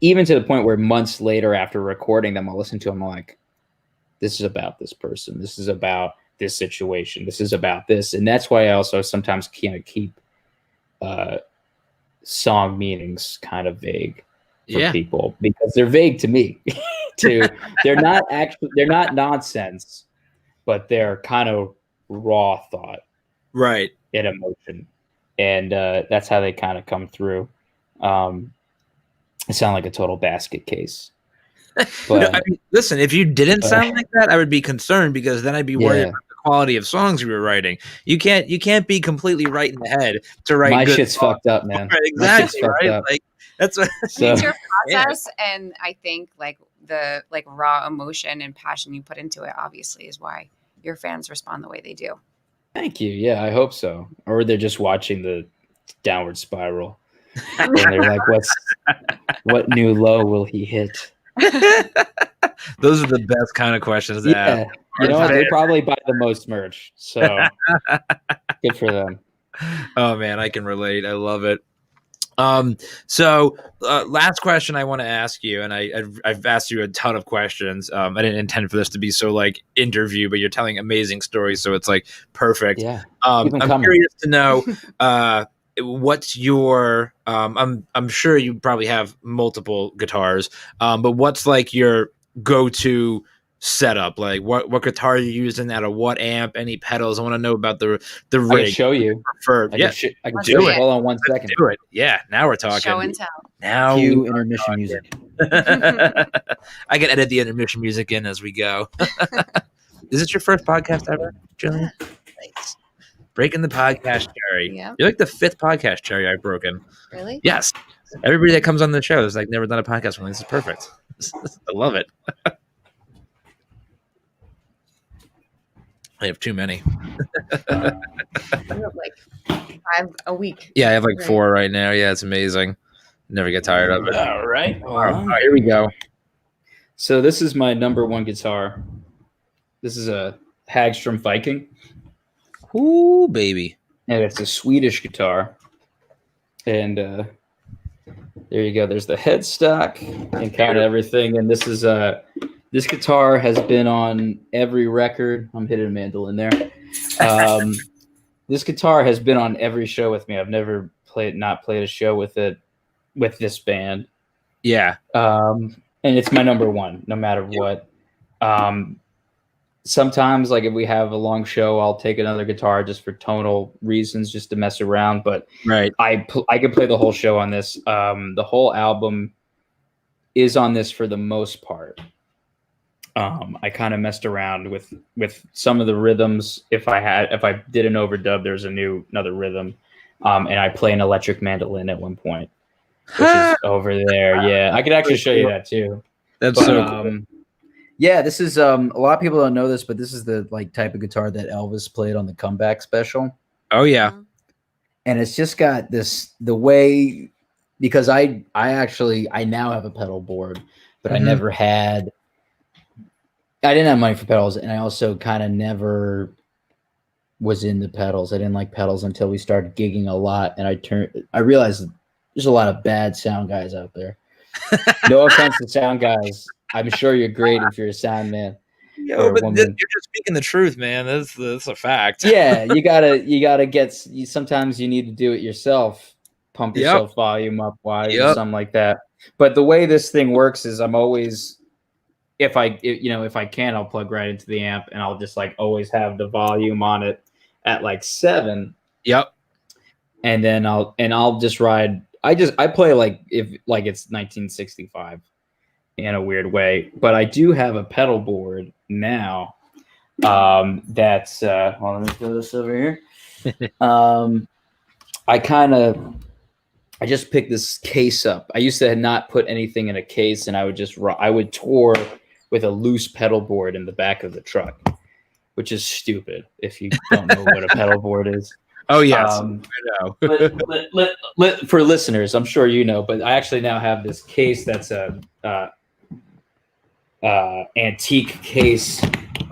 even to the point where months later after recording them, I'll listen to them. I'm like, this is about this person. This is about this situation. This is about this. And that's why I also sometimes kind of keep song meanings kind of vague for people, because they're vague to me. They're not nonsense, but they're kind of raw thought, right, and emotion, and that's how they kind of come through. I sound like a total basket case. But I mean, listen, if you didn't sound like that, I would be concerned, because then I'd be worried about the quality of songs you were writing. You can't be completely right in the head to write. My good shit's songs. fucked up, man. Right, exactly, right? Up. Like that's what it's your process, and I think like the raw emotion and passion you put into it obviously is why your fans respond the way they do. Thank you. Yeah, I hope so. Or they're just watching the downward spiral and they're like, what new low will he hit? Those are the best kind of questions to ask. You know what? They probably buy the most merch, so good for them. Oh man, I can relate. I love it. So last question I want to ask you, and I've asked you a ton of questions. I didn't intend for this to be so like interview, but you're telling amazing stories, so it's like perfect. Yeah. I'm curious to know what's your I'm sure you probably have multiple guitars, but what's like your go-to setup? Like what guitar are you using, out of what amp, any pedals? I want to know about the rig. I can show you. Preferred. I can do it. Hold on one second. Do it. Yeah, now we're talking. Show and tell. Now cue intermission music. I can edit the intermission music in as we go. Is it your first podcast ever, Julian? Thanks. Breaking the podcast cherry. Yeah. You're like the 5th podcast cherry I've broken. Really? Yes. Everybody that comes on the show is like never done a podcast with me. This is perfect. I love it. I have too many. I have like 5 a week. Yeah, I have like 4 right now. Yeah, it's amazing. Never get tired of it. All right. All right, here we go. So this is my number 1 guitar. This is a Hagstrom Viking. Ooh, baby. And it's a Swedish guitar. And there you go. There's the headstock and kind of everything. And this is this guitar has been on every record. I'm hitting a mandolin there. This guitar has been on every show with me. I've never not played a show with it, with this band. Yeah. And it's my number 1, no matter what. Sometimes, like if we have a long show, I'll take another guitar just for tonal reasons, just to mess around. But right, I can play the whole show on this. The whole album is on this for the most part. I kind of messed around with some of the rhythms. If I did an overdub, there's another rhythm, and I play an electric mandolin at one point, which is over there. Yeah, I could actually show you that too. That's so cool. Yeah, this is a lot of people don't know this, but this is the like type of guitar that Elvis played on the Comeback special. Oh yeah. And it's just got the way, because I now have a pedal board, but I didn't have money for pedals, and I also kind of never was into pedals. I didn't like pedals until we started gigging a lot, and I realized there's a lot of bad sound guys out there. No offense to sound guys. I'm sure you're great if you're a sound man. Yo, but you're just speaking the truth, man. That's a fact. Yeah, you gotta get. Sometimes you need to do it yourself. Pump yourself volume up wise or something like that. But the way this thing works is I'm always, if I can, I'll plug right into the amp, and I'll just like always have the volume on it at like 7. Yep. And then I'll just ride. I play like it's 1965 in a weird way, but I do have a pedal board now. That's hold on, let me throw this over here. I just picked this case up. I used to not put anything in a case, and I would tour with a loose pedal board in the back of the truck, which is stupid if you don't know what a pedal board is. Oh yes, I I know. for listeners, I'm sure you know, but I actually now have this case that's a antique case.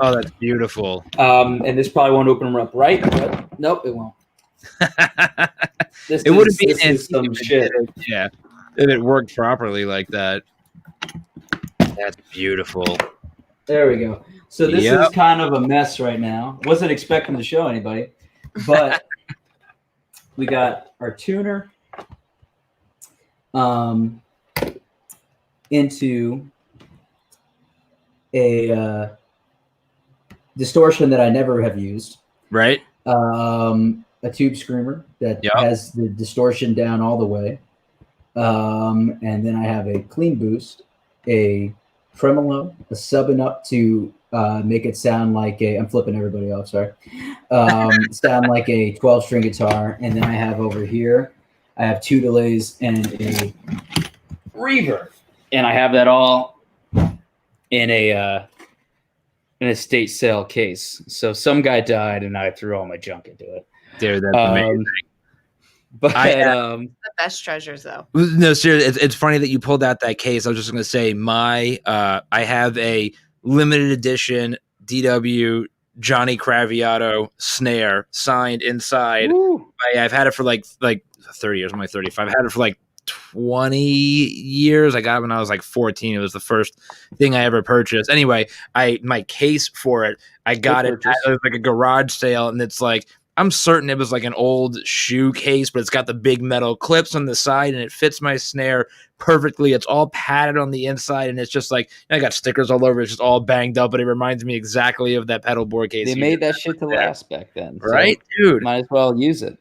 Oh, that's beautiful. And this probably won't open them up right, but nope, it won't. It wouldn't be an This is antique some if it shit. did. Yeah, if it worked properly like that. That's beautiful. There we go. So this Yep. is kind of a mess right now. Wasn't expecting to show anybody, but we got our tuner into a distortion that I never have used. Right. A tube screamer that has the distortion down all the way. And then I have a clean boost, a tremolo, a subbing up to make it sound like I'm flipping everybody off, sorry. Sound like a 12-string guitar. And then I have over here, I have 2 delays and a reverb. And I have that all in a estate sale case. So some guy died and I threw all my junk into it. Dude, that's amazing. But the best treasures, though. No, seriously, it's funny that you pulled out that case. I was just going to say I have a limited edition DW Johnny Craviotto snare signed inside. I've had it for like 30 years. I'm like 35. I've had it for like 20 years. I got it when I was like 14. It was the first thing I ever purchased. Anyway, my case for it, I got it was like a garage sale, and it's like, I'm certain it was like an old shoe case, but it's got the big metal clips on the side and it fits my snare perfectly. It's all padded on the inside, and it's just like, I got stickers all over. It's just all banged up, but it reminds me exactly of that pedal board case. They made that shit to last back then. Right, so dude? Might as well use it.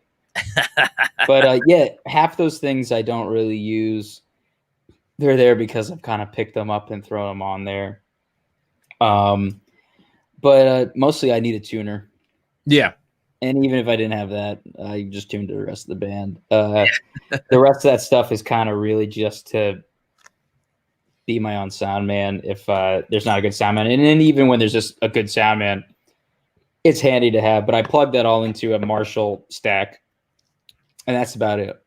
But yeah, half those things I don't really use. They're there because I've kind of picked them up and thrown them on there. But mostly I need a tuner. Yeah. And even if I didn't have that, I just tuned to the rest of the band. The rest of that stuff is kind of really just to be my own sound man if there's not a good sound man. And then even when there's just a good sound man, it's handy to have. But I plugged that all into a Marshall stack, and that's about it.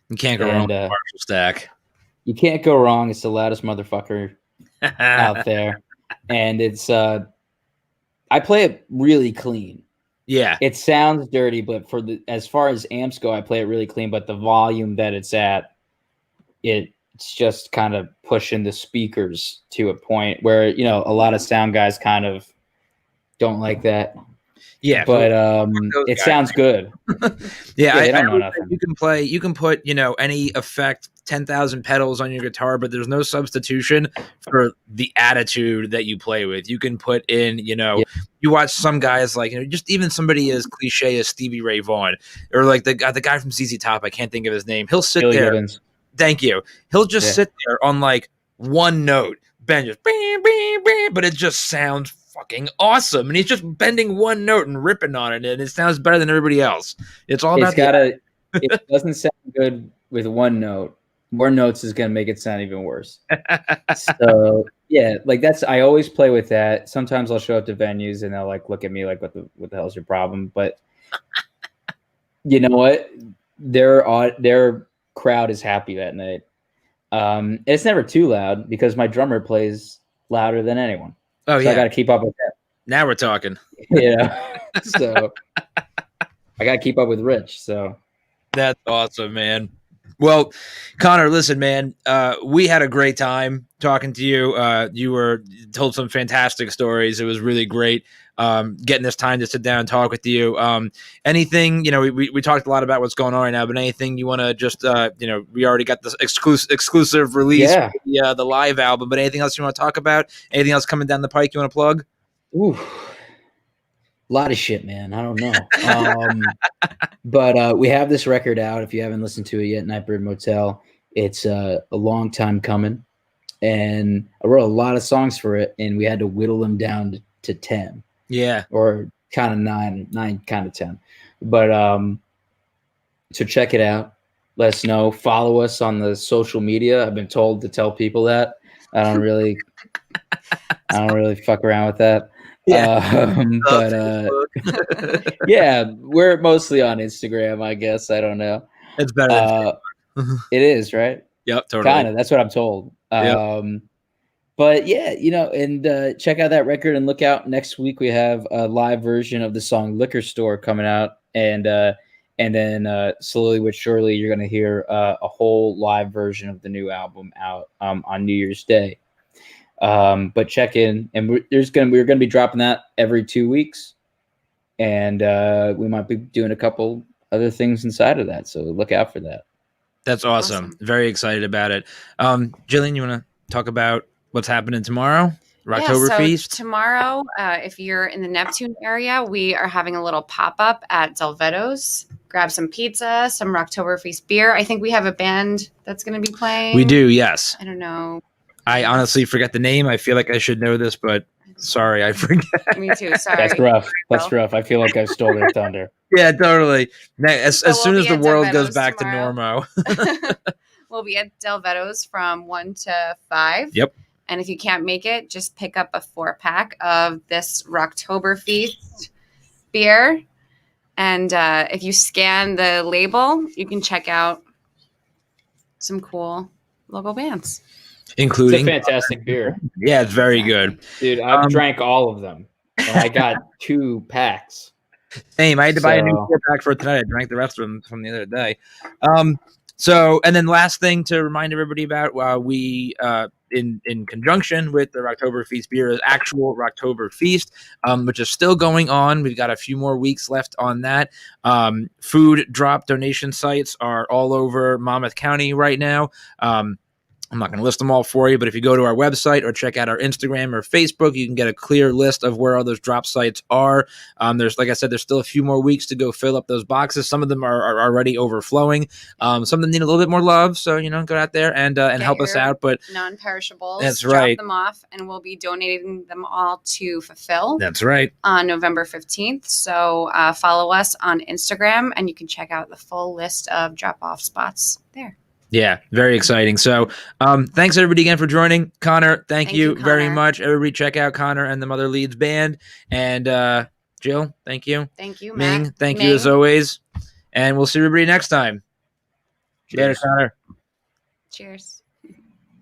You can't go wrong with a Marshall stack. You can't go wrong. It's the loudest motherfucker out there. And it's I play it really clean. Yeah. It sounds dirty, but as far as amps go, I play it really clean. But the volume that it's at, it's just kind of pushing the speakers to a point where, a lot of sound guys kind of don't like that. Yeah, but it sounds good. Yeah, I don't know nothing. You can put any effect, 10,000 pedals on your guitar, but there's no substitution for the attitude that you play with. You can put in, you watch some guys like just even somebody as cliche as Stevie Ray Vaughan, or like the guy from ZZ Top. I can't think of his name. He'll sit there. Gibbons. Thank you. He'll just sit there on like one note, bend just, but it just sounds fucking awesome, and he's just bending one note and ripping on it, and it sounds better than everybody else. It's all about it doesn't sound good with one note. More notes is gonna make it sound even worse. So yeah, like I always play with that. Sometimes I'll show up to venues and they'll like look at me like, what the hell's your problem? But you know what? Their crowd is happy that night. It's never too loud because my drummer plays louder than anyone. Oh, so I got to keep up with that. Now we're talking. Yeah. So I got to keep up with Rich. So that's awesome, man. Well, Connor, listen, man, we had a great time talking to you. You told some fantastic stories. It was really great getting this time to sit down and talk with you. Anything, we talked a lot about what's going on right now, but anything you want to just, we already got this exclusive release for the live album, but anything else you want to talk about? Anything else coming down the pike you want to plug? Ooh. A lot of shit, man. I don't know. But we have this record out. If you haven't listened to it yet, Nightbird Motel, it's a long time coming. And I wrote a lot of songs for it, and we had to whittle them down to 10. Yeah. Or kind of 9 kind of 10. But so check it out. Let us know. Follow us on the social media. I've been told to tell people that. I don't really fuck around with that. Yeah. But Yeah, we're mostly on Instagram, I guess. I don't know. It's better than It is, right? Yep, totally. Kind of. That's what I'm told. Yep. But yeah, and check out that record and look out next week. We have a live version of the song "Liquor Store" coming out, and then slowly but surely you're gonna hear a whole live version of the new album out on New Year's Day. But check in, and we're gonna be dropping that every 2 weeks, and we might be doing a couple other things inside of that. So look out for that. That's awesome. Very excited about it. Jillian, you want to talk about what's happening tomorrow? Rocktoberfest? So tomorrow, if you're in the Neptune area, we are having a little pop-up at Delvetto's. Grab some pizza, some Rocktoberfest beer. I think we have a band that's going to be playing. We do, yes. I don't know. I honestly forget the name. I feel like I should know this, but sorry, I forget. Me too, sorry. That's rough. That's rough. I feel like I stole their thunder. Yeah, totally. As soon as the world goes back tomorrow. to normo. We'll be at Delvetto's from 1 to 5. Yep. And if you can't make it, just pick up a 4-pack of this Rocktoberfest beer. And if you scan the label, you can check out some cool local bands. Including it's a fantastic beer. Yeah, it's very good. Dude, I've drank all of them. And I got 2 packs. Same. I had to buy a new 4-pack for tonight. I drank the rest of them from the other day. And then last thing to remind everybody about, we in conjunction with the Rocktoberfest beer is actual Rocktoberfest, which is still going on. We've got a few more weeks left on that. Food drop donation sites are all over Monmouth County right now. I'm not going to list them all for you, but if you go to our website or check out our Instagram or Facebook, you can get a clear list of where all those drop sites are. There's, like I said, there's still a few more weeks to go fill up those boxes. Some of them are already overflowing. Some of them need a little bit more love. So, go out there and help us out. But non-perishables. That's right. Drop them off, and we'll be donating them all to Fulfill. That's right. On November 15th. So follow us on Instagram, and you can check out the full list of drop-off spots there. Yeah, very exciting. So thanks everybody again for joining. Connor, thank you very much. Everybody check out Connor and the Mother Leeds Band. And Jill, thank you. Thank you, Ming, Matt. thank you as always. And we'll see everybody next time. Cheers, Connor. Cheers.